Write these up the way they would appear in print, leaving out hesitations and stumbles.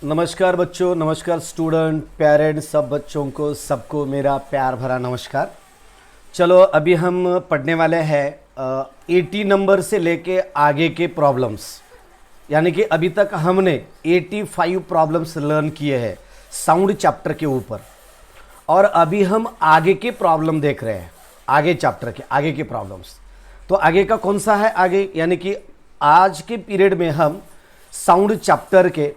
नमस्कार बच्चों, नमस्कार स्टूडेंट, पेरेंट्स, सब बच्चों को सबको मेरा प्यार भरा नमस्कार। चलो अभी हम पढ़ने वाले हैं 80 नंबर से लेके आगे के प्रॉब्लम्स, यानी कि अभी तक हमने 85 प्रॉब्लम्स लर्न किए हैं साउंड चैप्टर के ऊपर, और अभी हम आगे के प्रॉब्लम देख रहे हैं, आगे चैप्टर के आगे के प्रॉब्लम्स। तो आगे का कौन सा है आगे, यानी कि आज के पीरियड में हम साउंड चैप्टर के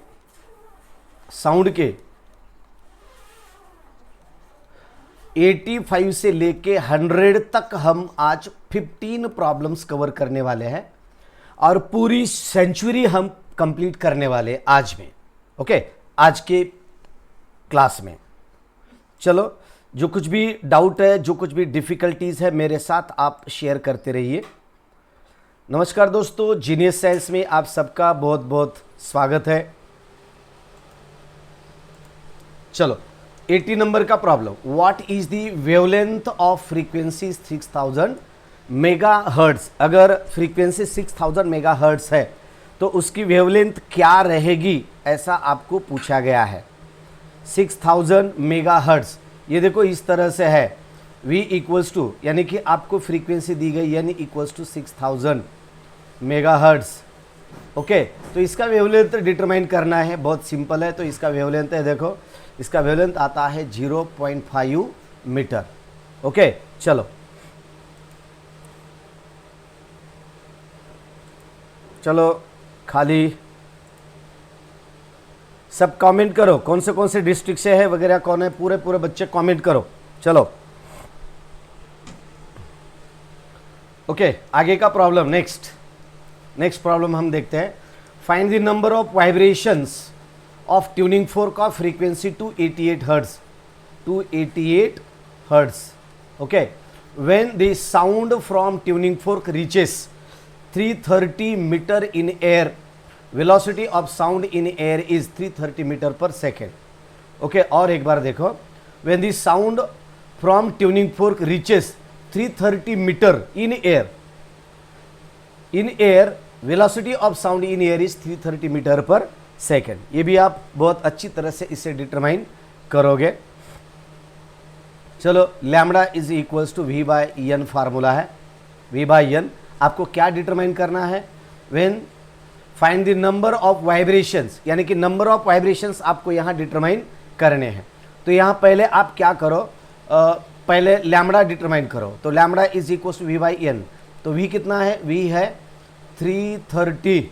साउंड के 85 से लेके 100 तक हम आज 15 प्रॉब्लम्स कवर करने वाले हैं और पूरी सेंचुरी हम कंप्लीट करने वाले आज में। ओके, आज के क्लास में। चलो, जो कुछ भी डाउट है, जो कुछ भी डिफिकल्टीज है, मेरे साथ आप शेयर करते रहिए। नमस्कार दोस्तों, जीनियस साइंस में आप सबका बहुत बहुत स्वागत है। चलो 80 नंबर का problem, what is the wavelength of frequency 6000 mega hertz. अगर फ्रीक्वेंसी 6000 मेगा हर्ट्ज है तो उसकी वेवलेंथ क्या रहेगी, ऐसा आपको पूछा गया है। 6000 मेगा हर्ट्ज, ये देखो इस तरह से है, v इक्वल्स टू, यानी कि आपको फ्रीक्वेंसी दी गई यानी equals to 6000 mega hertz. Okay, तो इसका वेवलेंथ डिटरमाइन करना है, बहुत सिंपल है। तो इसका वेवलेंथ है, देखो इसका वेवलेंथ आता है 0.5 मीटर। ओके, चलो चलो खाली सब कमेंट करो, कौन से डिस्ट्रिक्ट से है वगैरह, कौन है, पूरे पूरे बच्चे कमेंट करो। चलो ओके, आगे का प्रॉब्लम, नेक्स्ट प्रॉब्लम हम देखते हैं। Find the number of vibrations of tuning fork of frequency 288 hertz, 288 hertz. Okay, when the sound from tuning fork reaches 330 meter in air, velocity of sound in air is 330 meter per second. Okay, और एक बार देखो, when the sound from tuning fork reaches 330 meter in air, velocity of sound in air is 330 meter per second. ये भी आप बहुत अच्छी तरह से इसे डिटरमाइन करोगे। चलो, lambda is equals to v by n formula है। वी बाय एन आपको क्या डिटरमाइन करना है, when find the number of vibrations, यानी कि नंबर ऑफ वाइब्रेशंस आपको यहाँ डिटरमाइन करने हैं। तो यहाँ पहले आप क्या करो, पहले लैम्बडा डिटरमाइन करो। तो lambda is equals to v by n, तो वी कितना है, वी है 330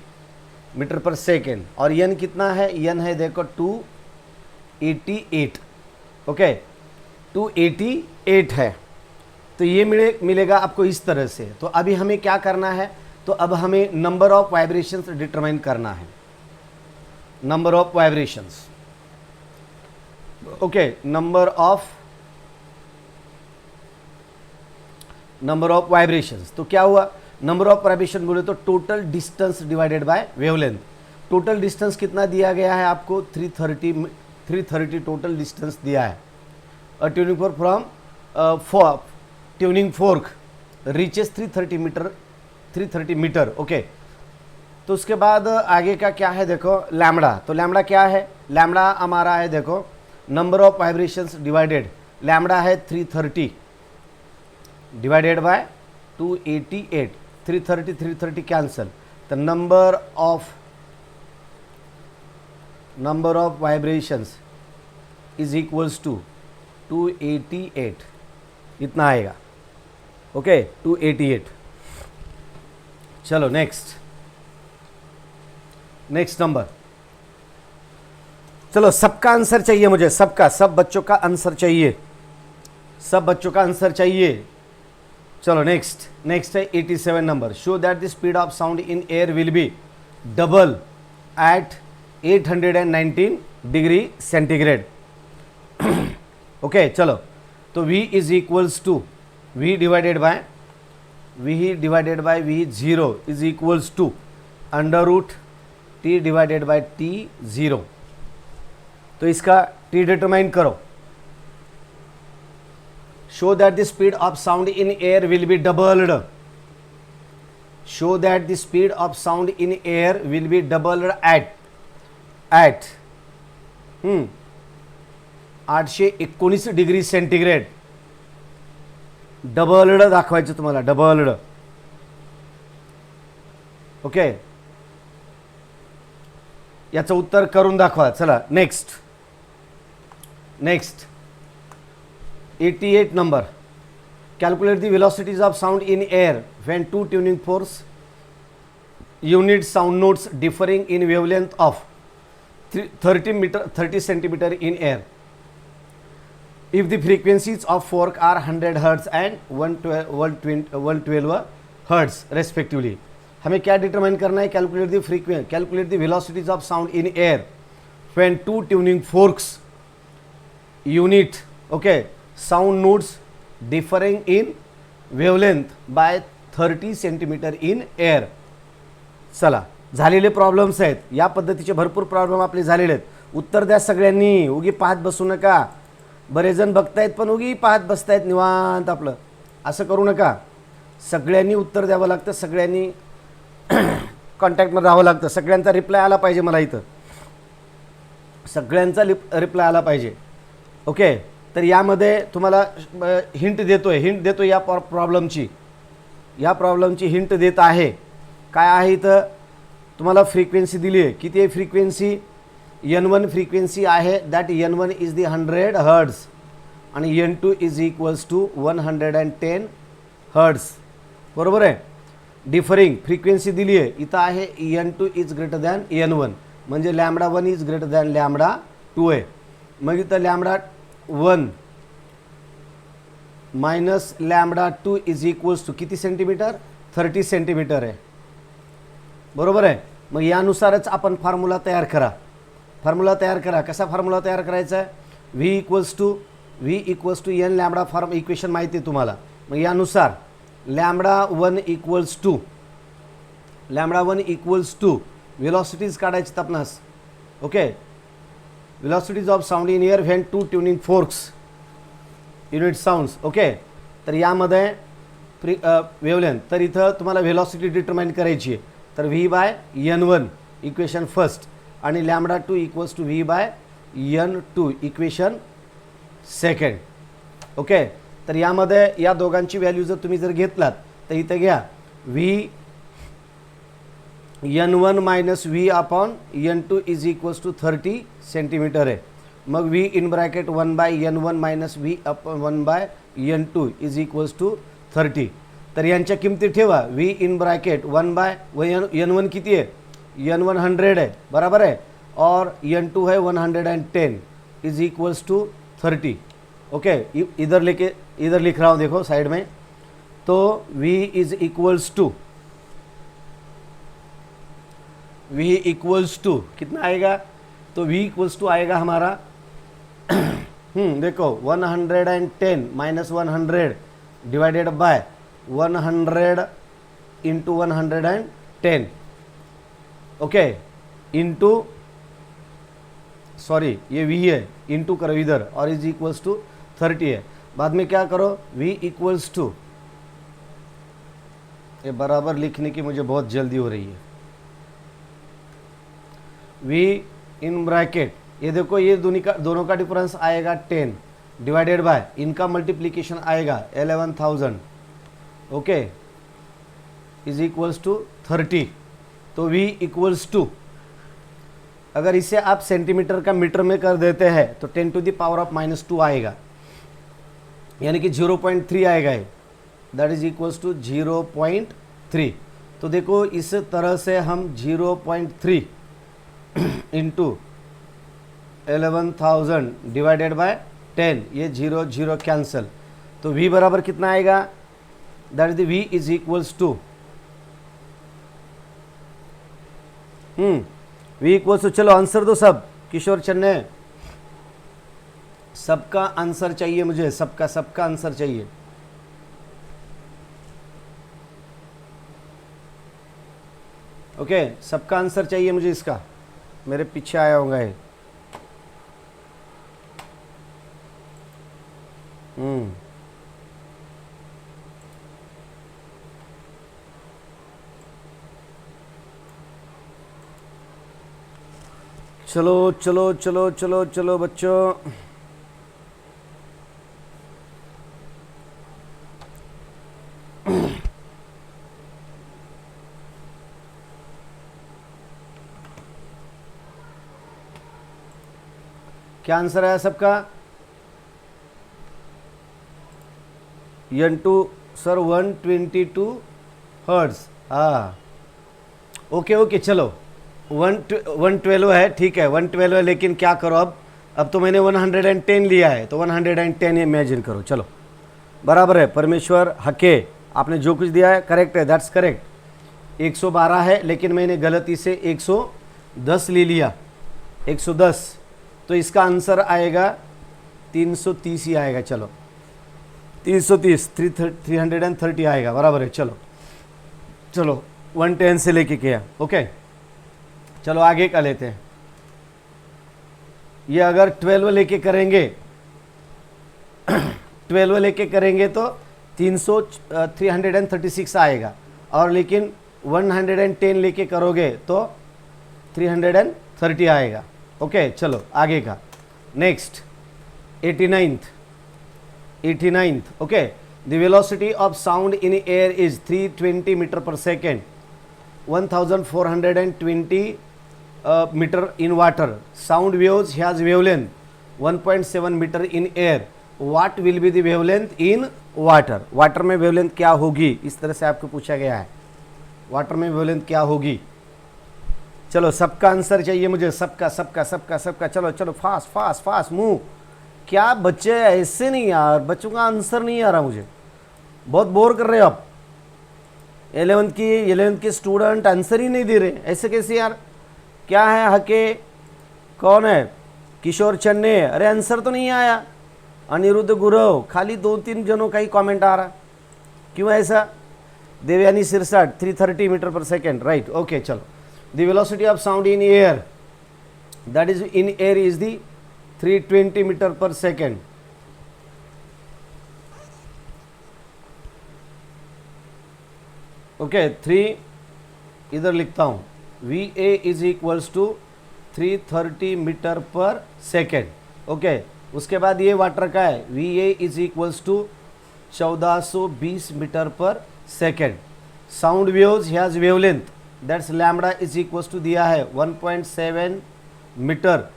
मीटर पर सेकेंड, और यन कितना है, यन है देखो 288। ओके, 288 है। तो ये मिलेगा आपको इस तरह से। तो अभी हमें क्या करना है, तो अब हमें नंबर ऑफ वाइब्रेशंस डिटरमाइन करना है, number of vibrations. Okay, number of vibrations. तो क्या हुआ, नंबर ऑफ वाइब्रेशन बोले तो total distance divided by wavelength. Total distance कितना दिया गया है आपको, 330 टोटल डिस्टेंस दिया है। और tuning fork from tuning fork reaches 330 metre. Okay, तो उसके बाद आगे का क्या है, देखो लैम्बडा। तो लैम्बडा क्या है, लैम्बडा हमारा है देखो number of vibrations divided, lambda है 330 divided by 288, 330 cancel. the number of vibrations is equals to 288, इतना आएगा। ओके, 288। चलो नेक्स्ट नंबर। चलो सबका आंसर चाहिए मुझे, सब बच्चों का आंसर चाहिए, चलो नेक्स्ट है 87 number. Show that the speed of sound in air will be double at 819 degree centigrade. Okay, चलो, तो v is equals to v divided by v 0 is equals to under root t divided by t 0। तो इसका t determine करो। Show that the speed of sound in air will be doubled. Show that the speed of sound in air will be doubled at 819 degree centigrade doubled दाखवायचं तुम्हाला, doubled. Okay, याचं उत्तर करून दाखवा. चला next 88 number. Calculate the velocities of sound in air when two tuning forks unit sound notes differing in wavelength of 30 centimeter in air. If the frequencies of fork are 100 Hz and 112 Hz respectively. हमें क्या determine करना है? Calculate the velocities of sound in air when two tuning forks unit sound notes differing in wavelength by 30 centimetre in air. चला, झालेले problems आहेत, या पद्धतीचे भरपूर प्रॉब्लेम आपले झालेले आहेत. उत्तर द्या सगळ्यांनी, उगी पाहत बसू नका. बरेच जण बघतायत पण उगी पाहत बसतायत निवांत आपलं, असं करू नका. सगळ्यांनी उत्तर द्यावं लागतं, सगळ्यांनी कॉन्टॅक्टमध्ये राहावं लागतं. सगळ्यांचा रिप्लाय आला पाहिजे मला इथं, सगळ्यांचा रिप्लाय आला पाहिजे. ओके, तर यामध्ये तुम्हाला हिंट देतो या प्रॉब्लेमची हिंट देत आहे. काय आहे इथं तुम्हाला फ्रिक्वेन्सी दिली आहे. किती आहे फ्रिक्वेन्सी? N1 फ्रिक्वेन्सी आहे, that N1 is the 100 hertz आणि N2 is equals to 110 hertz. बरोबर आहे. डिफरिंग फ्रिक्वेन्सी दिली आहे इथं आहे, N2 is greater than N1, म्हणजे λ1 इज ग्रेटर दॅन λ2 आहे. मग इथं λ1 मायनस λ2 इज इक्वल्स टू किती सेंटीमीटर? 30 सेंटीमीटर आहे. बरोबर आहे. मग यानुसारच आपण फॉर्म्युला तयार करा. कसा फॉर्म्युला तयार करायचा आहे? v equals to n lambda form equation माहिती आहे तुम्हाला. मग यानुसार λ1 इक्वल्स टू वेलॉसिटीज काढायची आपणास. Okay, velocities of sound in air when two tuning forks unit sounds. Okay, तर यामध्ये वेवलेंथ, तर इथं तुम्हाला वेलॉसिटी डिटरमाइन करायची आहे. तर v/n1 इक्वेशन फर्स्ट आणि λ2 equals to v/n2 equation second. Okay, तर यामध्ये या दोघांची व्हॅल्यू जर तुम्ही घेतलात तर इथे घ्या v/n1 minus v/n2 is equals to 30 centimetre आहे. मग v in bracket 1/n1 minus v/1/n2 is equals to 30. तर यांच्या किमती ठेवा. v इन ब्रॅकेट 1/n1 किती आहे? n1 100 है, बराबर है, और n2 है 110 इज इक्वल्स टू 30. ओके, इधर लिख रहा हूँ, देखो साइड में. तो v इक्वल्स टू कितना आएगा? तो v इक्वल्स टू आएगा हमारा देखो 110 minus 100 divided by 100 into 110. Okay, into sorry ये v है, इंटू करो इधर, और इज इक्वल्स टू 30 है. बाद में क्या करो? v इक्वल्स टू, ये बराबर लिखने की मुझे बहुत जल्दी हो रही है. v इन ब्रैकेट, ये देखो ये दोनों का डिफरेंस आएगा 10 डिवाइडेड बाय इनका मल्टीप्लिकेशन आएगा 11,000. Okay, is equals to 30. तो v इक्वल्स टू, अगर इसे आप सेंटीमीटर का मीटर में कर देते हैं तो 10 टू द पावर ऑफ -2 आएगा, यानी कि 0.3 आएगा. That is equals to 0.3. तो देखो इस तरह से हम 0.3 इंटू 11,000 डिवाइडेड बाय 10, ये 0 0 कैंसल. तो v बराबर कितना आएगा? That is v is equals to v equals to, चलो आंसर दो सब. किशोर चन्ने, सबका आंसर चाहिए मुझे, सबका आंसर चाहिए. ओके, सबका आंसर चाहिए मुझे इसका. मेरे पीछे आया होगा ये. चलो चलो चलो चलो चलो बच्चों, क्या आंसर आया सबका? N2 sir 122 hertz. हाँ ओके ओके, चलो 112 है, ठीक है 112 है, लेकिन क्या करो अब तो मैंने 110 लिया है, तो 110 इमेजिन करो। चलो बराबर है, परमेश्वर हके आपने जो कुछ दिया है करेक्ट है, दैट्स करेक्ट। 112 है लेकिन मैंने गलती से 110 ले लिया, 110, तो इसका आंसर आएगा 330 ही आएगा। चलो 330, 330 आएगा, बराबर है। चलो चलो 110 से लेके किया, ओके। चलो आगे का लेते हैं। ये अगर 12 लेके करेंगे 12 लेके करेंगे तो 336 आएगा, और लेकिन 110 लेके करोगे तो 330 आएगा, ओके। चलो आगे का नेक्स्ट 89th, ओके। The velocity of sound in air is 320 metre per second, 1420 meter in water. Sound waves has wavelength 1.7 meter in air. What will be the wavelength in water? Water में wavelength क्या होगी, इस तरह से आपको पूछा गया है, वाटर में वेवलेंथ क्या होगी। चलो सबका आंसर चाहिए मुझे, सबका सबका सबका सबका। चलो चलो फास्ट फास्ट फास्ट मूव। क्या बच्चे ऐसे नहीं यार, बच्चों का आंसर नहीं आ रहा मुझे, बहुत बोर कर रहे हो आप। 11th के स्टूडेंट आंसर ही नहीं दे रहे, ऐसे कैसे यार? क्या है हके, कौन है? किशोर चन्ने, अरे आंसर तो नहीं आया। अनिरुद्ध गुरव, खाली 2-3 जनों का ही कमेंट आ रहा, क्यों ऐसा? Devyani Sirsat 330 metre per second, right, okay. चलो the velocity of sound in air, that is in air is the 320 metre per second. Okay 3 इधर लिखता हूं, VA is equals to 330 metre per second, okay. उसके बाद ये वाटर का है, VA is equals to 1420 metre per second. Sound waves has wavelength, that's lambda is equals to दिया है 1.7 metre.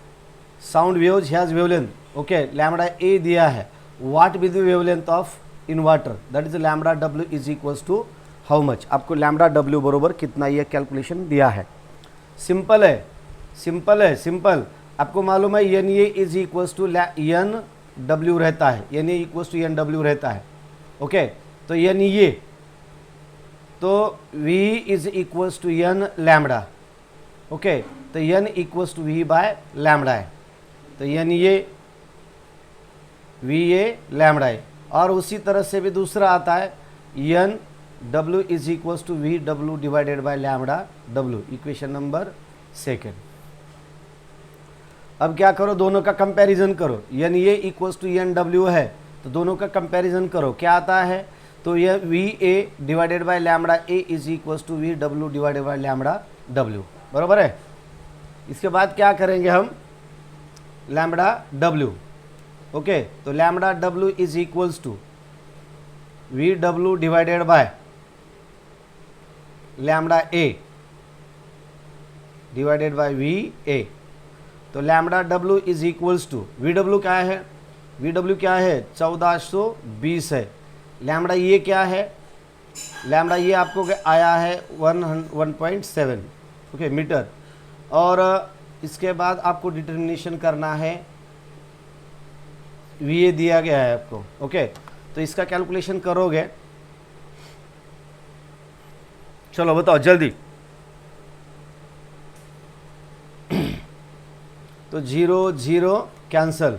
Sound waves has wavelength, okay, lambda A दिया है। What will the wavelength of in water, that is lambda W is equals to how much. आपको lambda W बरोबर कितना, ये calculation दिया है। सिंपल है, सिंपल है, सिंपल। आपको मालूम है NA is equals to NW रहता है, NA इक्वल्स टू NW रहता है, ओके। तो NA तो V is equals to N lambda, okay. तो N equals to V by lambda है, तो NA VA लैम्बडा है। और उसी तरह से भी दूसरा आता है NW is equals to VW divided by lambda W, equation number 2। अब क्या करो, दोनों का कंपैरिजन करो। NA इक्वल्स टू NW है, तो दोनों का कंपैरिजन करो, क्या आता है? तो यह VA divided by lambda A is equals to VW divided by lambda W, बराबर है। इसके बाद क्या करेंगे हम, लैम्बडा W, ओके। तो lambda W is equals to VW divided by lambda A divided by VA। तो lambda W is equals to VW क्या है, VW क्या है 1420 है। लैम्बडा ये क्या है, लैम्बडा ये आपको आया है 1.7, ओके, मीटर। और इसके बाद आपको डिटर्मिनेशन करना है, VA दिया गया है आपको, ओके। तो इसका कैलकुलेशन करोगे, चलो बताओ जल्दी। तो 0 0 कैंसल,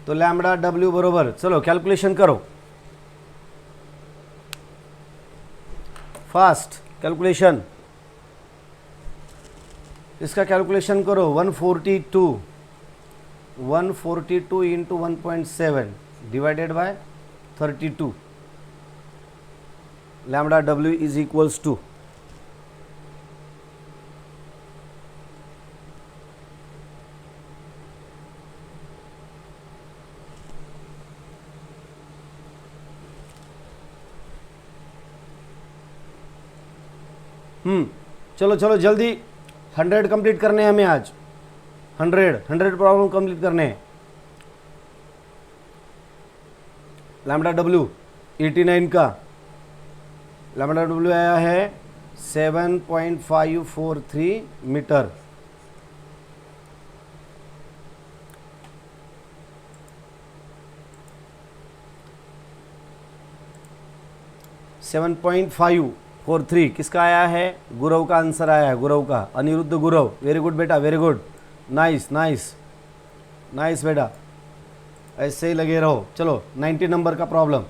तो लैम्बडा W बरोबर, चलो कैलकुलेशन करो फास्ट, कैलकुलेशन इसका कैलकुलेशन करो। 142 into 1.7 divided by 32, lambda W is equals to चलो चलो जल्दी, 100 कंप्लीट करने हैं हमें आज, 100 प्रॉब्लम कंप्लीट करने हैं। लैम्बडा डब्ल्यू 89 का लैम्बडा डब्ल्यू आया है 7.543 मीटर। सेवन 7.543 किसका आया है? गुरव का आंसर आया है, गुरव का, अनिरुद्ध गुरव। वेरी गुड बेटा, very good, nice nice nice बेटा, ऐसे ही लगे रहो। चलो 90 नंबर का प्रॉब्लम,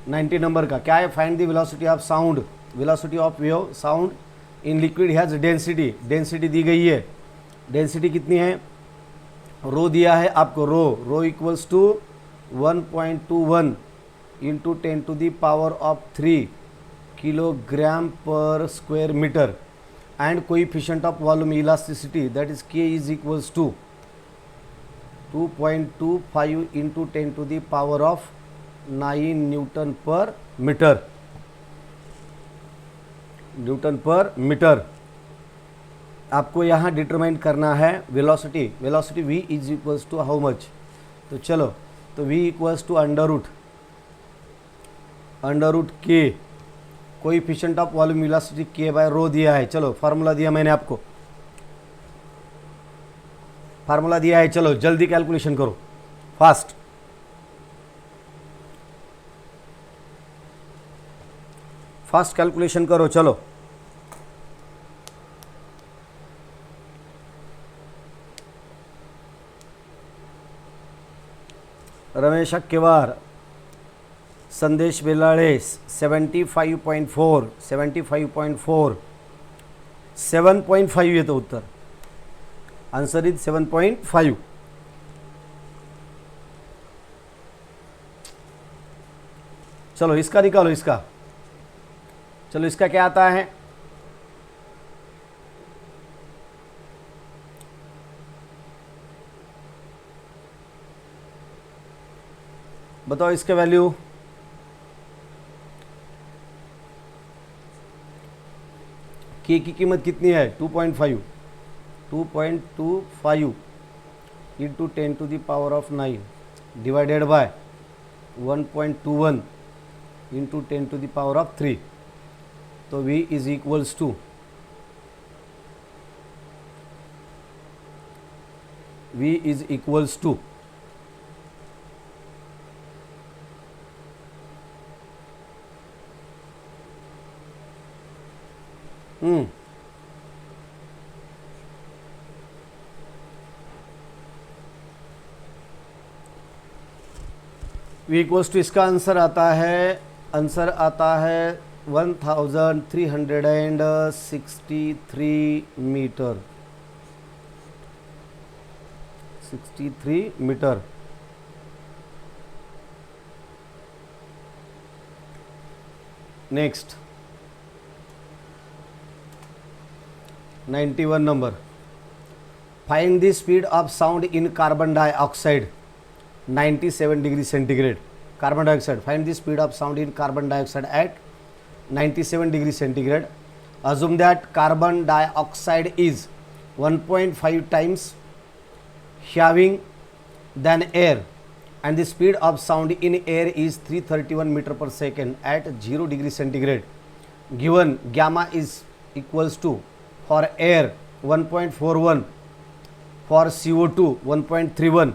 90 नंबर का क्या है? Find the velocity of sound, velocity of wave sound in liquid has density. Density दी गई है, डेंसिटी कितनी है? रो दिया है आपको, rho equals to 1.21 into 10⁻³ kilogram per square metre and coefficient of volume elasticity that is K is equals to 2.25 into 10⁻⁹ newton per metre, newton per metre. आपको यहाँ डिटरमाइन करना है velocity, velocity v is equals to how much? तो चलो, तो v equals to under root के, coefficient of volume velocity के by rho दिया है। चलो फार्मूला दिया मैंने आपको, फार्मूला दिया है, चलो जल्दी कैलकुलेशन करो, फास्ट। फास्ट कैलकुलेशन करो, चलो। रमेश अक्केवार, संदेश बेलाड़े 75.4, 75.4, 7.5 ये तो उत्तर, आंसर इज 7.5। चलो इसका निकालो, इसका, चलो इसका क्या आता है? बताओ इसके वैल्यू। के की कीमत कितनी है? 2.5, 2.25 इंटू 10⁻⁹ डिवाइडेड बाय 1.21 इंटू 10⁻⁵। तो v is equals to, v is equals to v equals to, इसका आंसर आता है, आंसर आता है 1363 metre, 63 metre. Next 91 number, find the speed of sound in carbon dioxide 97 degree centigrade. Carbon dioxide, find the speed of sound in carbon dioxide at 97 degree centigrade. assume that carbon dioxide is 1.5 times heavier than air and the speed of sound in air is 331 meter per second at 0 degree centigrade. Given gamma is equals to for air 1.41, for CO2 1.31.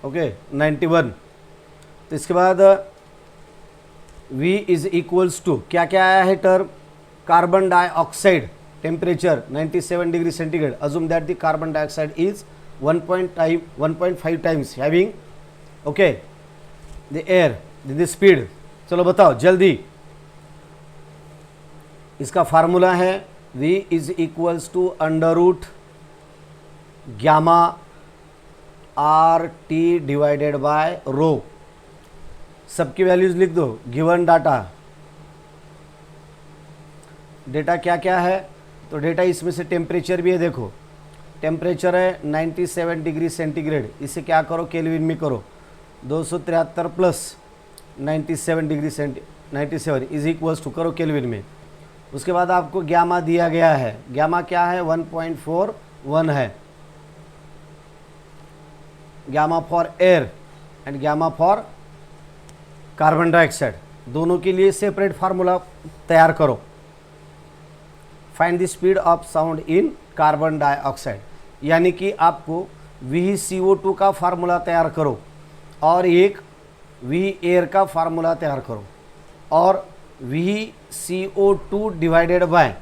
Okay 91। तो इसके बाद V is equals to क्या क्या आया है term? Carbon dioxide temperature 97 degree centigrade. Assume that the carbon dioxide is 1.5 times having okay the air the speed. चलो बताओ जल्दी, इसका फार्मूला है V is equals to under root gamma R T divided by rho. सबकी values लिख दो। Given data, data क्या क्या है? तो डेटा इसमें से टेम्परेचर भी है, देखो टेम्परेचर है 97 डिग्री सेंटीग्रेड, इसे क्या करो केल्विन में करो, 273 plus 97 degree 97 is equals to करो केल्विन में। उसके बाद आपको ग्यामा दिया गया है, ग्यामा क्या है 1.41 है, gamma for air and gamma for carbon dioxide, दोनों के लिए सेपरेट फार्मूला तैयार करो। Find the speed of sound in carbon dioxide, यानी कि आपको VCO2 का फार्मूला तैयार करो और एक V एयर का फार्मूला तैयार करो और VCO2 डिवाइडेड बाय,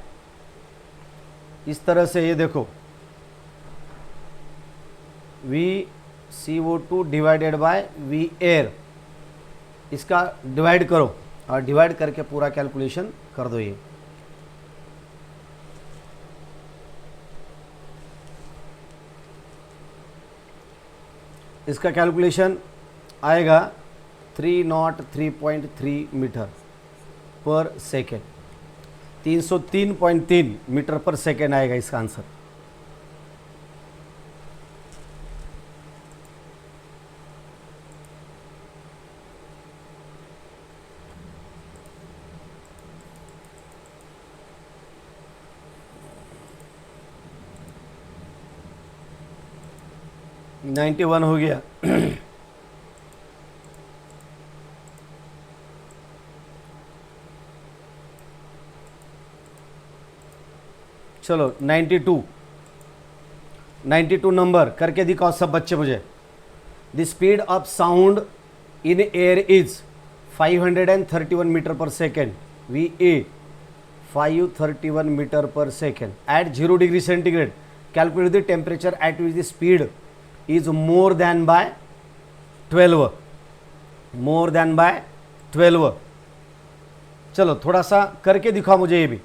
इस तरह से ये देखो VCO2 divided by V air, इसका डिवाइड करो और डिवाइड करके पूरा कैलकुलेशन कर दो। ये इसका कैलकुलेशन आएगा 303.3 metre per second, 303.3 metre per second आएगा इसका आंसर। नाइन्टी वन हो गया। चलो 92 नंबर करके दिखाओ सब बच्चे मुझे। The speed of sound in air is 531 metre per second, VA 531 metre per second at 0 degree centigrade. Calculate the temperature at which the speed is more than by 12, more than by 12। चलो थोड़ा सा करके दिखाओ मुझे ये भी।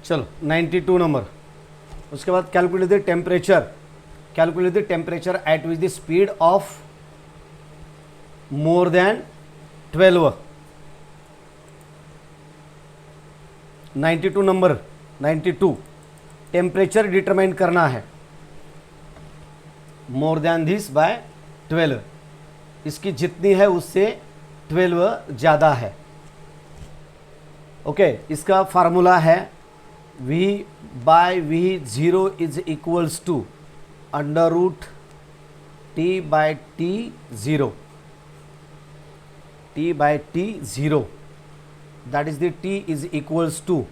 चलो 92 number. उसके बाद calculate the temperature, calculate the temperature at which the speed of more than 12। 92 number, 92 temperature determine करना है मोर देन दिस बाय 12, इसकी जितनी है उससे 12 ज़्यादा है। ओके, इसका फार्मूला है V by V0 is equals to under root T by T0, T by T0, that is the T is equals to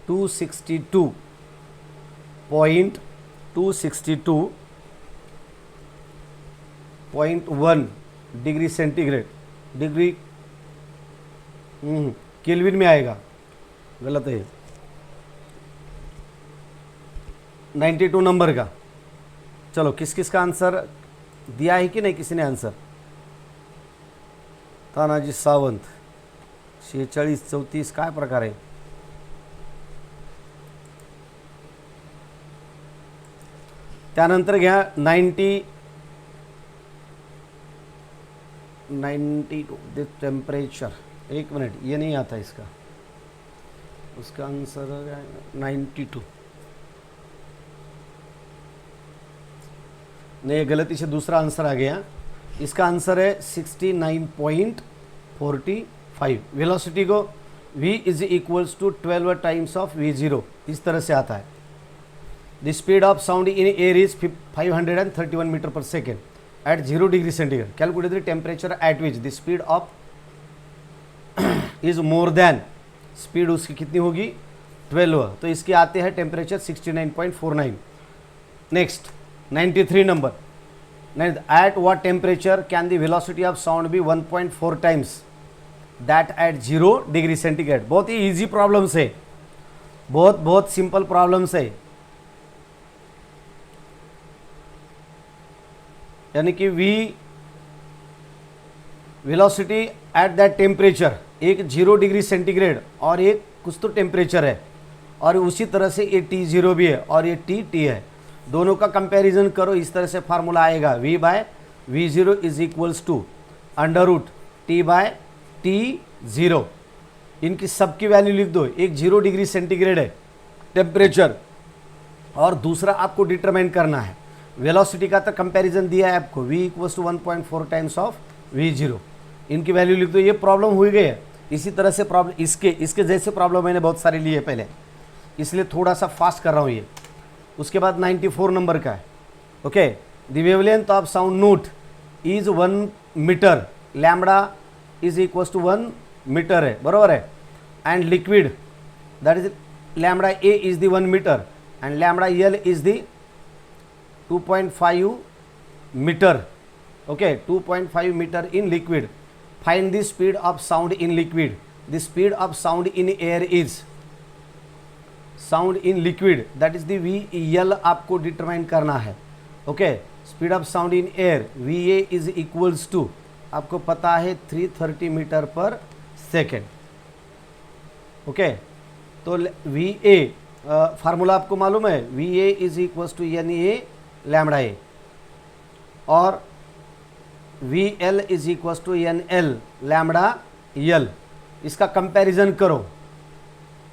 262.1 degree centigrade, degree kelvin में आएगा, गलत है 92 नंबर का। चलो किस किस का आंसर दिया है कि नहीं, किसी ने आंसर? तानाजी सावंत 46 34 काय प्रकार आहे? त्यानंतर घ्या 92 द टेम्परेचर, एक मिनट, ये नहीं आता इसका, उसका आंसर हो गया 92, नहीं गलती से दूसरा आंसर आ गया, इसका आंसर है 69.45। वेलोसिटी को v is equals to 12 times of v0, इस तरह से आता है। The speed of sound in air is 531 metre per second at 0 degree centigrade. Calculate the temperature at which the speed of is more than, speed उसकी कितनी होगी 12, तो इसके आते हैं temperature 69.49। Next 93 number, at what temperature can the velocity of sound be 1.4 times that at 0 degree centigrade. बहुत ही easy problems है, बहुत सिंपल प्रॉब्लम्स है, यानी कि वेलोसिटी एट दैट टेम्परेचर, एक 0 डिग्री सेंटीग्रेड और एक कुछ तो टेम्परेचर है, और उसी तरह से ये T0 भी है और ये T है, दोनों का कंपैरिजन करो, इस तरह से फार्मूला आएगा V by V0 is equals to under root T by T0। इनकी सबकी वैल्यू लिख दो, एक 0 डिग्री सेंटीग्रेड है टेम्परेचर और दूसरा आपको डिटरमाइन करना है। वेलोसिटी का तो कंपैरिजन दिया है आपको, V equals to 1.4 times of V0, इनकी वैल्यू लिख दो। ये प्रॉब्लम हुई गई है, इसी तरह से प्रॉब्लम इसके जैसे प्रॉब्लम मैंने बहुत सारे लिए पहले, इसलिए थोड़ा सा फास्ट कर रहा हूँ ये। उसके बाद 94 नंबर का है, okay, the wavelength of sound note is 1 metre, lambda is equals to 1 metre है, बराबर है, and liquid that is lambda A is the 1 metre and lambda L is the 2.5 metre, okay, 2.5 metre in liquid. Find the speed of sound in liquid. The speed of sound in air is, sound in liquid that is the VL आपको determine करना है, okay. Speed of sound in air VA is equals to, आपको पता है 330 metre per second, okay. तो VA formula आपको मालूम है, VA is equals to NA lambda A, और VL is equals to NL lambda L। इसका कंपैरिजन करो,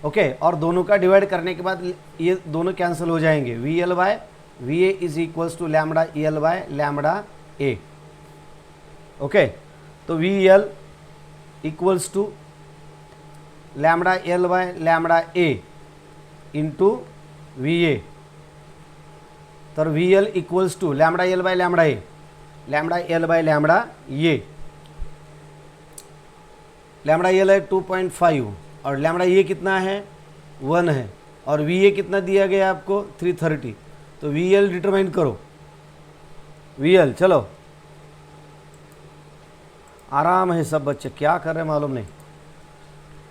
ओके, और दोनों का डिवाइड करने के बाद ये दोनों कैंसिल हो जाएंगे। VL by VA is equals to lambda EL by lambda A, okay. तो VL equals to lambda L by lambda A into VA, तो VL equals to lambda L by lambda A, लैम्बडा L by lambda ये, lambda L है 2.5 और lambda ये कितना है 1 है, और VA कितना दिया गया आपको 330, तो VL डिटरमाइन करो। VL, चलो आराम है सब बच्चे, क्या कर रहे हैं मालूम नहीं,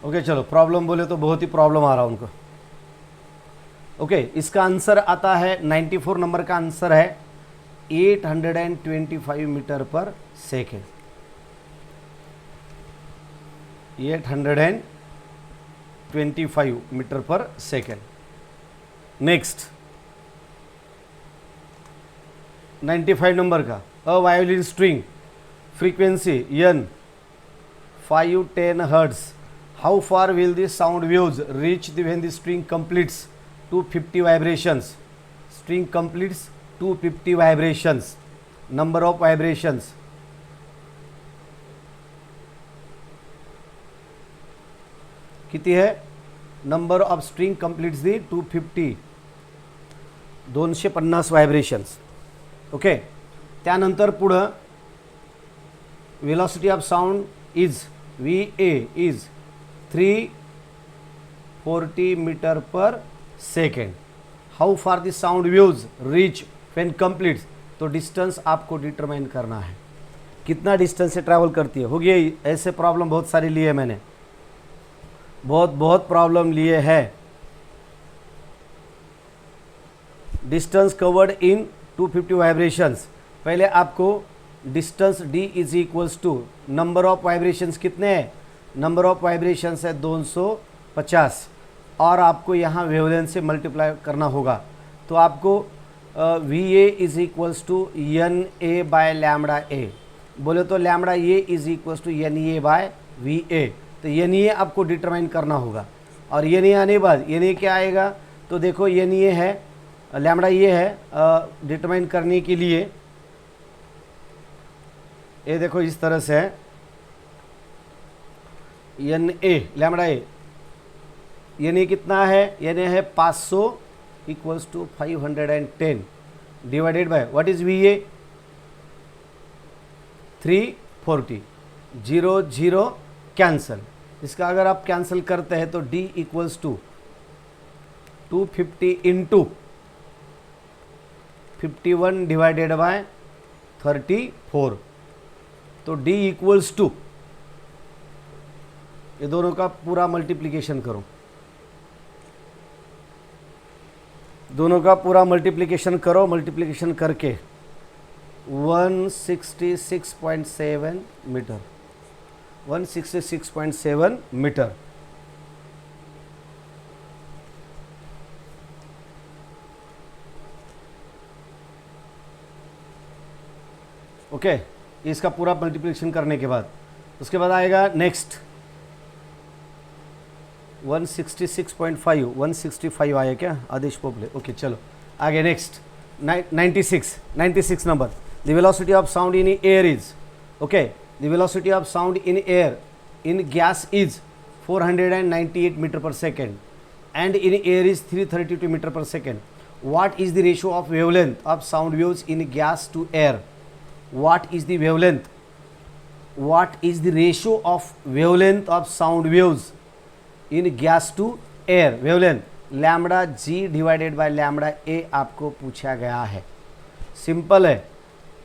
ओके। चलो प्रॉब्लम बोले तो बहुत ही प्रॉब्लम आ रहा है उनको, ओके। इसका आंसर आता है 94 नंबर का आंसर है 825 metre per second, 825 metre per second. Next 95 number का, a violin string frequency n 510 hertz, how far will the sound waves reach when the string completes 250 vibrations. String completes 250 vibrations, number of vibrations किती है, number of string completes the 250, 250 vibrations, okay. त्यानंतर पुढं velocity of sound is VA is 340 metre per second, how far the sound waves reach when completes, तो distance आपको determine करना है, कितना distance से ट्रैवल करती है। हो गया, ऐसे प्रॉब्लम बहुत सारे लिए मैंने, बहुत प्रॉब्लम लिए हैं। डिस्टेंस कवर्ड इन 250 वाइब्रेशंस, पहले आपको distance D is equals to number of vibrations कितने हैं, नंबर ऑफ वाइब्रेशंस है 250, और आपको यहाँ वेवलेंथ से मल्टीप्लाई करना होगा, तो आपको VA is equals to NA by lambda A, बोले तो lambda A is equal to N A by V A. तो एन ए आपको डिटरमाइन करना होगा, और एन ए आने के बाद एन ए क्या आएगा, तो देखो एन ए है, लैम्बडा ये है डिटरमाइन करने के लिए, ये देखो इस तरह से है N A, lambda A, N A कितना है, एन ए है 500 equals to 510 divided by what is V A 340, 0 0 cancel. इसका अगर आप कैंसिल करते हैं तो d equals to 250 into 51 divided by 34, तो d इक्वल्स टू, ये दोनों का पूरा मल्टीप्लिकेशन करो, दोनों का पूरा मल्टीप्लिकेशन करो, मल्टीप्लिकेशन करके 166.7 मीटर, 166.7 मीटर। ओके, इसका पूरा मल्टीप्लिकेशन करने के बाद उसके बाद आएगा नेक्स्ट 166.5, 165 आया क्या आदेश पोपले। ओके चलो आगे next 96 number. The velocity of sound in air is, okay, the velocity of sound in air in gas is 498 metre per second and in air is 332 metre per second. What is the ratio of wavelength of sound waves in gas to air? What is the wavelength? What is the ratio of wavelength of sound waves in gas to air? Wavelength lambda g divided by lambda a आपको पूछा गया है, simple है।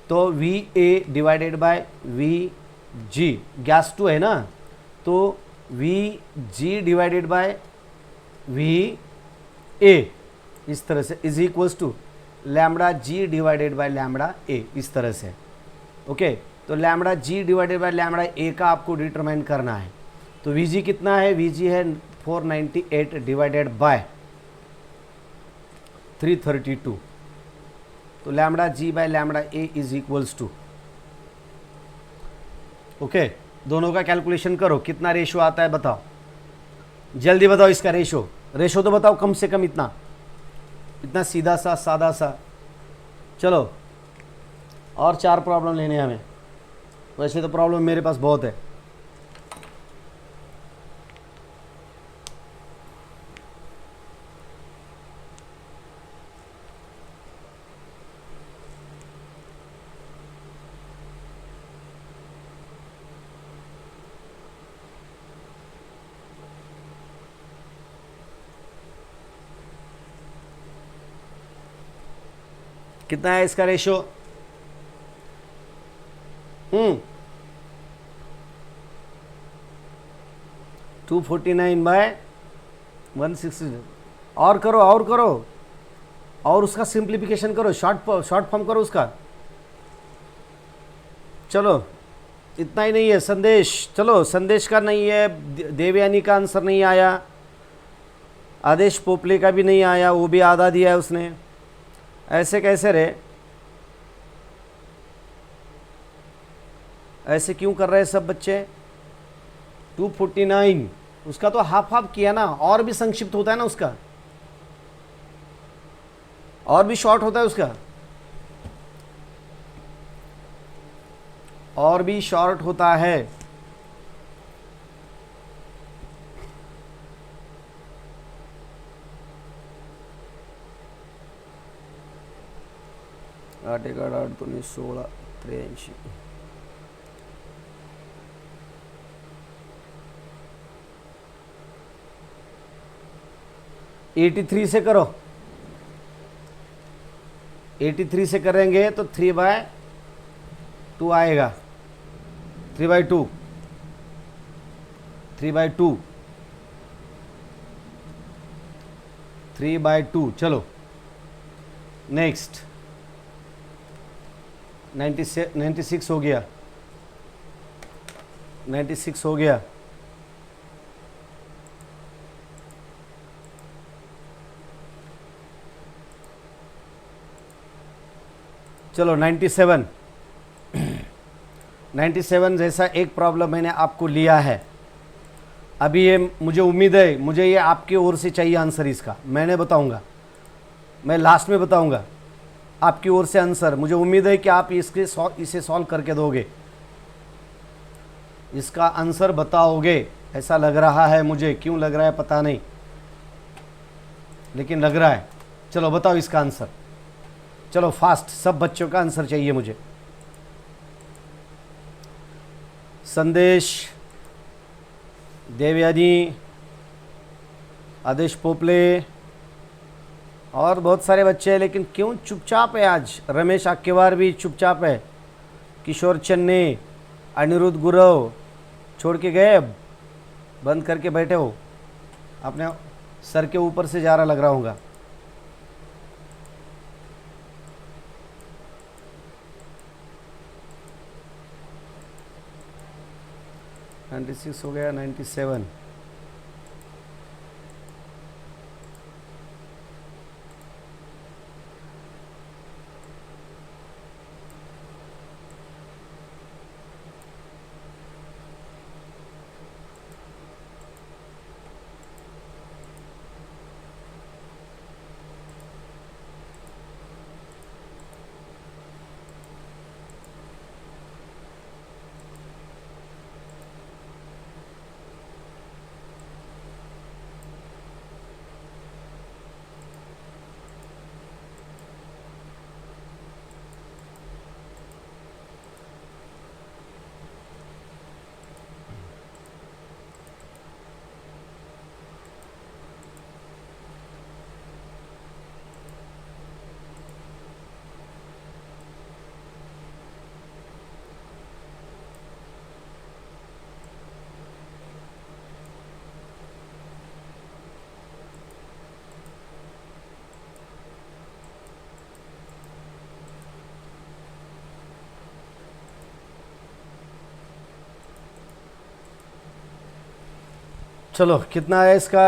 तो V A divided by V G, gas to है ना, तो V G divided by V A इस तरह से is equals to lambda G divided by lambda A, इस तरह से। ओके, तो lambda G divided by lambda A का आपको डिटरमाइन करना है। तो वी जी कितना है, वी जी है 498 डिवाइडेड बाय 332, तो lambda G by lambda A is equals to, okay, दोनों का कैलकुलेशन करो कितना रेशो आता है बताओ, जल्दी बताओ इसका रेशो, रेशो तो बताओ कम से कम इतना, इतना सीधा सा सादा सा। चलो और 4 प्रॉब्लम लेने हैं हमें, वैसे तो प्रॉब्लम मेरे पास बहुत है। कितना है इसका रेशो? 249 बाय 160। और करो और करो, और उसका सिंप्लीफिकेशन करो, शॉर्ट फॉर्म करो उसका। चलो इतना ही नहीं है संदेश, चलो संदेश का नहीं है, देवयानी का आंसर नहीं आया, आदेश पोपले का भी नहीं आया, वो भी आधा दिया है उसने। ऐसे कैसे रे, ऐसे क्यों कर रहे हैं सब बच्चे? 249 उसका तो हाफ हाफ किया ना, और भी संक्षिप्त होता है ना उसका, और भी शॉर्ट होता है उसका, और भी शॉर्ट होता है। आठ एक 8 2 16 83। एटी 83 से करो, 83 से करेंगे तो 3/2 आएगा, 3/2 3/2 3/2। चलो नेक्स्ट 96 हो गया, 96 हो गया। चलो 97, 97 जैसा एक प्रॉब्लम मैंने आपको लिया है। अभी ये मुझे उम्मीद है, मुझे ये आपकी ओर से चाहिए आंसर इसका। मैंने बताऊंगा, मैं लास्ट में बताऊंगा आपकी ओर से आंसर। मुझे उम्मीद है कि आप इसे सॉल्व करके दोगे, इसका आंसर बताओगे, ऐसा लग रहा है मुझे। क्यों लग रहा है पता नहीं, लेकिन लग रहा है। चलो बताओ इसका आंसर, चलो फास्ट, सब बच्चों का आंसर चाहिए मुझे। संदेश, देवयानी, आदेश पोपले और बहुत सारे बच्चे हैं, लेकिन क्यों चुपचाप है आज? रमेश आक्केवार भी चुपचाप है, किशोर चन्ने, अनिरुद्ध गुरव छोड़ के गए, अब बंद करके बैठे हो, अपने सर के ऊपर से जा रहा लग रहा होगा। नाइन्टी 96 हो गया, 97। चलो कितना है इसका?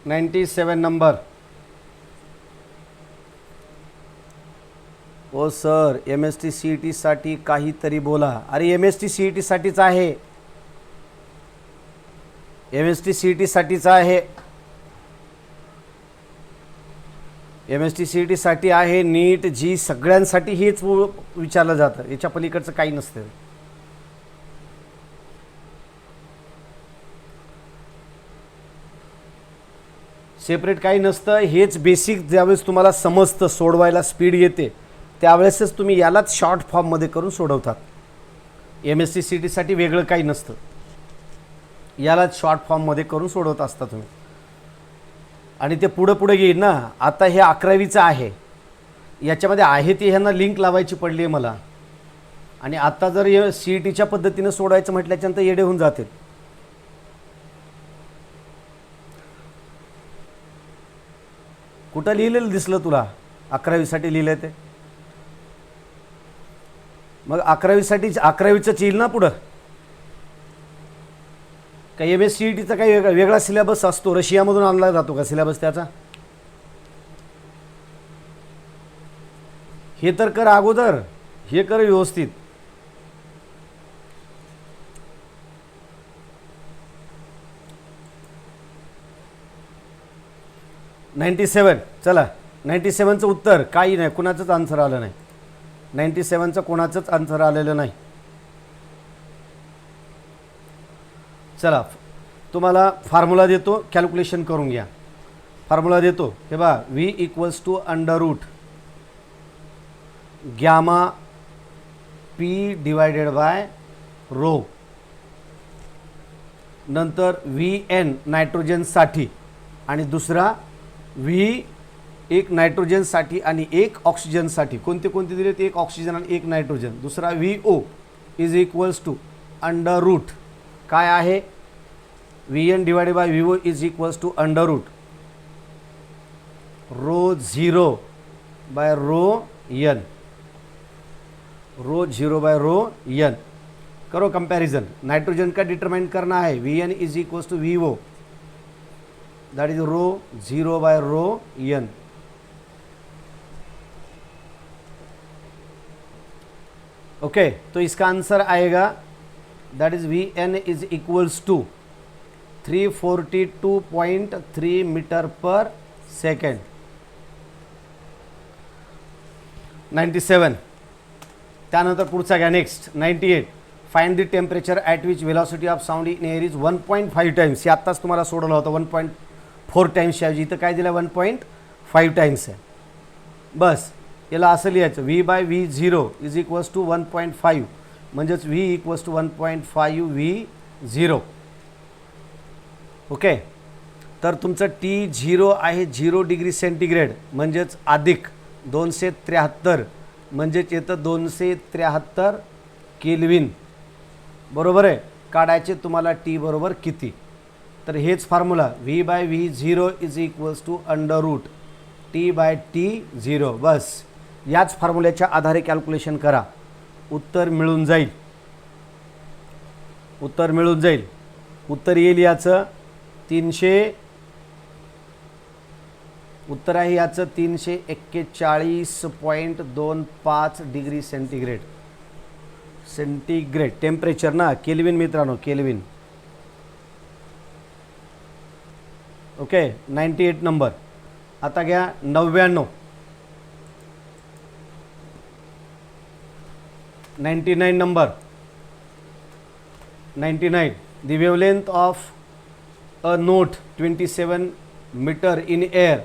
$97 नंबर। ओ सर, MST CET साठी काहीतरी बोला। अरे MST CET साठीच आहे, MST CET साठीच आहे, MST CET साठी आहे, नीट जी सगळ्यांसाठी हेच विचारलं जातं, याच्या पलीकडचं काही नसतं। सेपरेट काही नसतं, हेच बेसिक ज्यावेळेस तुम्हाला समजतं, सोडवायला स्पीड येते, त्यावेळेसच तुम्ही यालाच शॉर्ट फॉर्ममध्ये करून सोडवतात। MST CET साठी वेगळं काही नसतं, यालाच शॉर्ट फॉर्ममध्ये करून सोडवत असता तुम्ही। आणि ते पुढे पुढे येईल ना। आता हे 11वीचं आहे, याच्यामध्ये आहे ती ह्यांना लिंक लावायची पडली आहे मला, आणि आता जर CETच्या पद्धतीने सोडवायचं म्हटल्याच्यानंतर येडे होऊन जातील। कुठं लिहिलेलं दिसलं तुला 11वीसाठी लिहिलंय ते? मग 11वीसाठी 11वीचंच येईल ना पुढं। काही MS CETचा काही वेगळा सिलेबस असतो, रशियामधून आणला जातो का सिलेबस त्याचा? हे तर कर अगोदर, हे कर व्यवस्थित। $97, चला 97चं उत्तर काही नाही, कुणाचंच आन्सर आलं नाही। 97चं कोणाचंच आन्सर आलेलं नाही। चला तुम्हाला फॉर्म्युला देतो, कॅल्क्युलेशन करून घ्या। फॉर्म्युला देतो, हे बघा, V = under root gamma P / rho, नंतर VN नायट्रोजनसाठी आणि दुसरा V एक नायट्रोजनसाठी आणि एक ऑक्सिजनसाठी। कोणते कोणते दिलेत? एक ऑक्सिजन आणि एक नायट्रोजन। दुसरा VO = अंडर रूट काय आहे? VN / VO = under root ρ0 / ρn, ρ0 / ρn। करो कंपैरिजन। नाइट्रोजन का डिटरमाइन करना है, V N is equals to V O, that is rho 0 by rho N. Okay, तो इसका आंसर आएगा that is V N is equals to 342.3 metre per second. 97, त्यानंतर पुढचा घ्या next 98, find the temperature at which velocity of sound in air is 1.5 times. हे आत्ताच तुम्हाला सोडवलं होतं 1.4 टाइम्सच्या ऐवजी इथं काय दिलं 1.5 टाइम्स आहे। बस याला असं लिहायचं V by V zero is equals to 1.5, म्हणजेच V equals to 1.5 V zero. Okay, तर तुमचं टी झिरो आहे 0 डिग्री सेंटीग्रेड, म्हणजेच अधिक 273, म्हणजेच येतं 273 केल्विन, बरोबर आहे। काढायचे तुम्हाला टी बरोबर किती, तर हेच formula V by V zero is equals to under root T by T zero. बस याच फॉर्म्युल्याच्या आधारे कॅल्क्युलेशन करा, उत्तर मिळून जाईल, उत्तर मिळून जाईल। उत्तर येईल याचं 300, उत्तर आहे याचं 341.25 डिग्री सेंटीग्रेड। सेंटीग्रेड टेम्परेचर ना, केल्विन मित्रांनो, केल्विन। Okay, 98 number. आता घ्या 99, 99 number. 99, the wavelength of a note 27 meter in air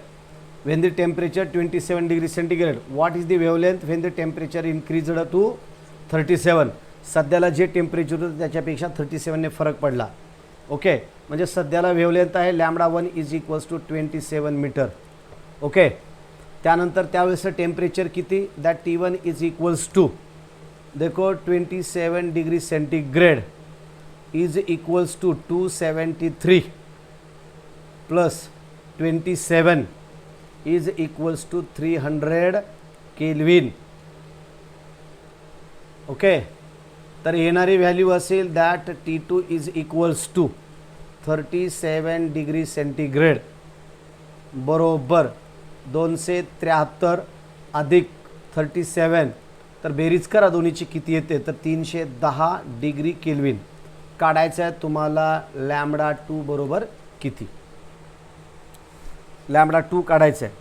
when the temperature 27 degree centigrade. What is the wavelength when the temperature increased to 37? सध्याला जे temperature होतं त्याच्यापेक्षा 37 ने फरक पडला। ओके, म्हणजे सध्याला वेवलेंथ आहे lambda 1 is equals to 27 metre. Okay, त्यानंतर त्यावेळेचं टेम्परेचर किती, that T1 is equals to, देखो 27 degree centigrade is equals to 273 plus 27 is equals to 300 kelvin. Okay, तर येणारी व्हॅल्यू असेल that T2 is equals to 37 degree centigrade बरोबर 273 अधिक 37, तर बेरीज करा दोन्हीची किती येते, तर 310 डिग्री केल्विन। काढायचं आहे तुम्हाला लॅम्बडा 2 बरोबर किती, लॅम्बडा 2 काढायचं आहे।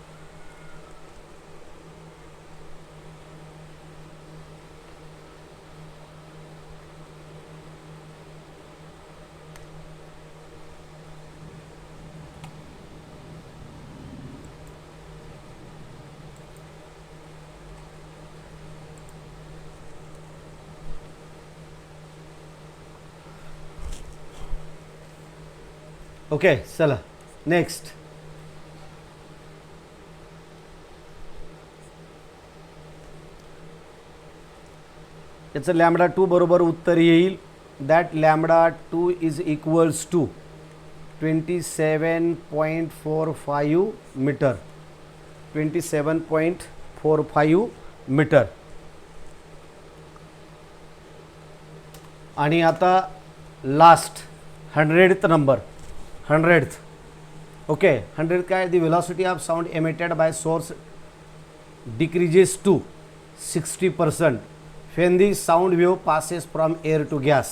ओके, चला नेक्स्ट। याचं लॅम्बडा 2 बरोबर उत्तर येईल that lambda 2 is equals to 27.45 metre, 27.45 metre. आणि आता last 100th number, 100th। Okay, 100th काय, the velocity of sound emitted by source decreases to 60% when the sound wave passes from air to gas,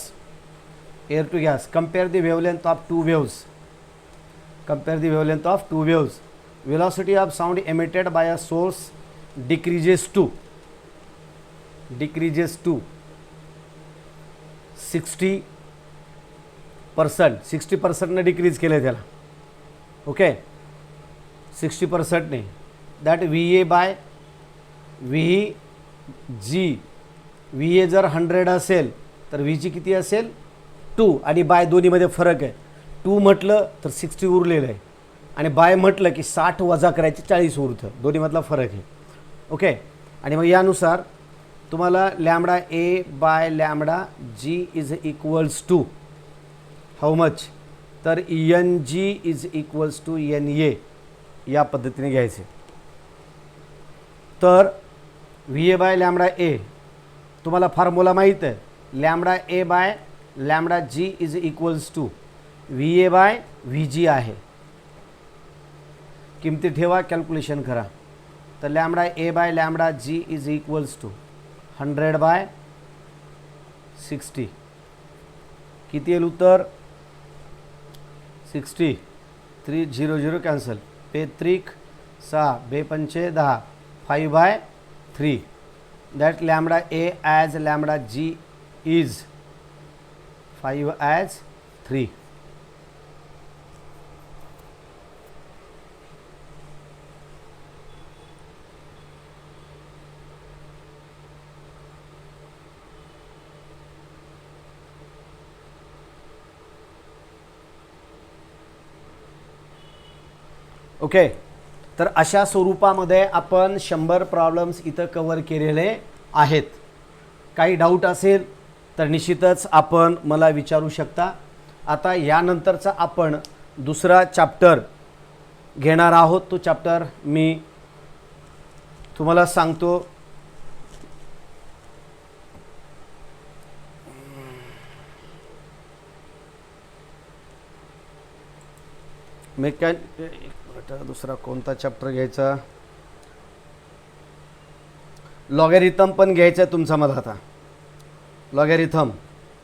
air to gas. Compare the wavelength of two waves, compare the wavelength of two waves. Velocity of sound emitted by a source decreases to 60%, 60% ने decrease केले त्याला। Okay, 60% ने, that VA by VG, VA जर 100 असेल तर VG किती असेल 2, आणि बाय दोन्हीमध्ये फरक आहे। 2 म्हटलं तर 60 उरलेलं आहे, आणि बाय म्हटलं की 60 वजा करायचे 40 उरतं, दोन्हीमधला फरक आहे। ओके, आणि मग यानुसार तुम्हाला lambda A by lambda G is equals to how much, तर NG is equals to NA, या पद्धतीने घ्यायचे। तर VA बाय लॅम्बडा A तुम्हाला फॉर्म्युला माहीत आहे, lambda A by lambda G is equals to V A by V G आहे. किमती ठेवा, कॅल्क्युलेशन करा. तर lambda A by lambda G is equals to 100 by 60. किती येईल उत्तर? 60. 3 0 0 कॅन्सल. बेत्रिक 6 बेपंचे 10. 5 by 3. That lambda A as lambda G is 5 as 3. Okay. तर अशा स्वरूपामध्ये आपण 100 प्रॉब्लेम्स इथं कव्हर केलेले आहेत. काही डाऊट असेल तर निश्चितच आपण मला विचारू शकता. आता यानंतरचा आपण दुसरा चॅप्टर घेणार आहोत. तो चॅप्टर मी तुम्हाला सांगतो. दुसरा कोणता चॅप्टर घ्यायचा? लॉगॅरिथम पण घ्यायचं आहे तुमचा मला. आता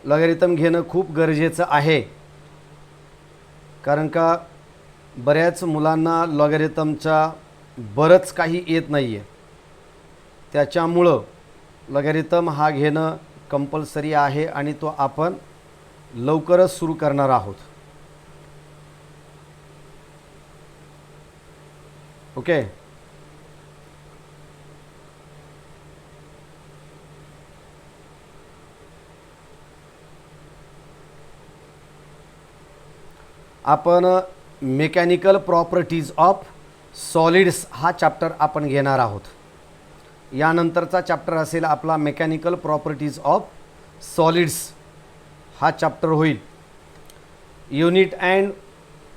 लॉगॅरिथम घेणं खूप गरजेचं आहे, कारण का बऱ्याच मुलांना लॉगॅरिथमचा बरंच काही येत नाही आहे. त्याच्यामुळं लॉगॅरिथम हा घेणं कंपल्सरी आहे आणि तो आपण लवकरच सुरू करणार आहोत. ओके. आपण मेकॅनिकल प्रॉपर्टीज ऑफ सॉलिड्स हा चॅप्टर आपण घेणार आहोत. यानंतरचा चॅप्टर असेल आपला मेकॅनिकल प्रॉपर्टीज ऑफ सॉलिड्स हा चॅप्टर होईल. युनिट अँड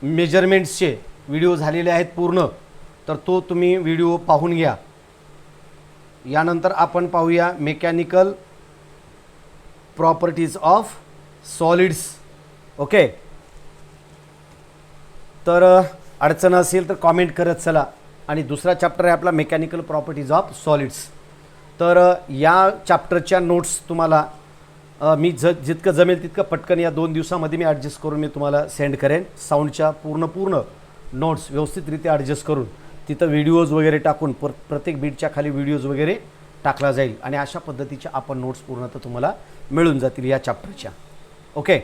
मेजरमेंट्सचे व्हिडिओ झालेले आहेत पूर्ण, तर तो तुम्ही व्हिडिओ पाहून घ्या. यानंतर आपण पाहूया mechanical properties of solids. Okay. तर अडचण असेल तर कॉमेंट करत चला. आणि दुसरा चॅप्टर आहे आपला मेकॅनिकल प्रॉपर्टीज ऑफ सॉलिड्स. तर या चॅप्टरच्या नोट्स तुम्हाला मी जितकं जमेल तितकं पटकन या 2 दिवसामध्ये मी ॲडजस्ट करून मी तुम्हाला सेंड करेन. साऊंडच्या पूर्ण नोट्स व्यवस्थितरित्या ॲडजस्ट करून तिथं व्हिडिओज वगैरे टाकून प्रत्येक बीटच्या खाली व्हिडिओज वगैरे टाकला जाईल आणि अशा पद्धतीच्या आपण नोट्स पूर्णतः तुम्हाला मिळून जातील या चॅप्टरच्या. ओके.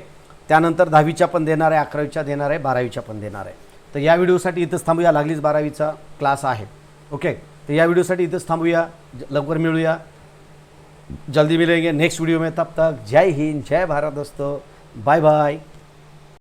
त्यानंतर 10वीच्या पण देणार आहे, 11वीच्या देणार आहे, 12वीच्या पण देणार आहे. तर या व्हिडिओसाठी इथंच थांबूया. लागलीच 12वीचा क्लास आहे. ओके. तर या व्हिडिओसाठी इथंच थांबूया. लवकर मिळूया. जल्दी मिलेंगे नेक्स्ट वीडियो में. तब तक जय हिंद, जय भारत दोस्तों. Bye bye.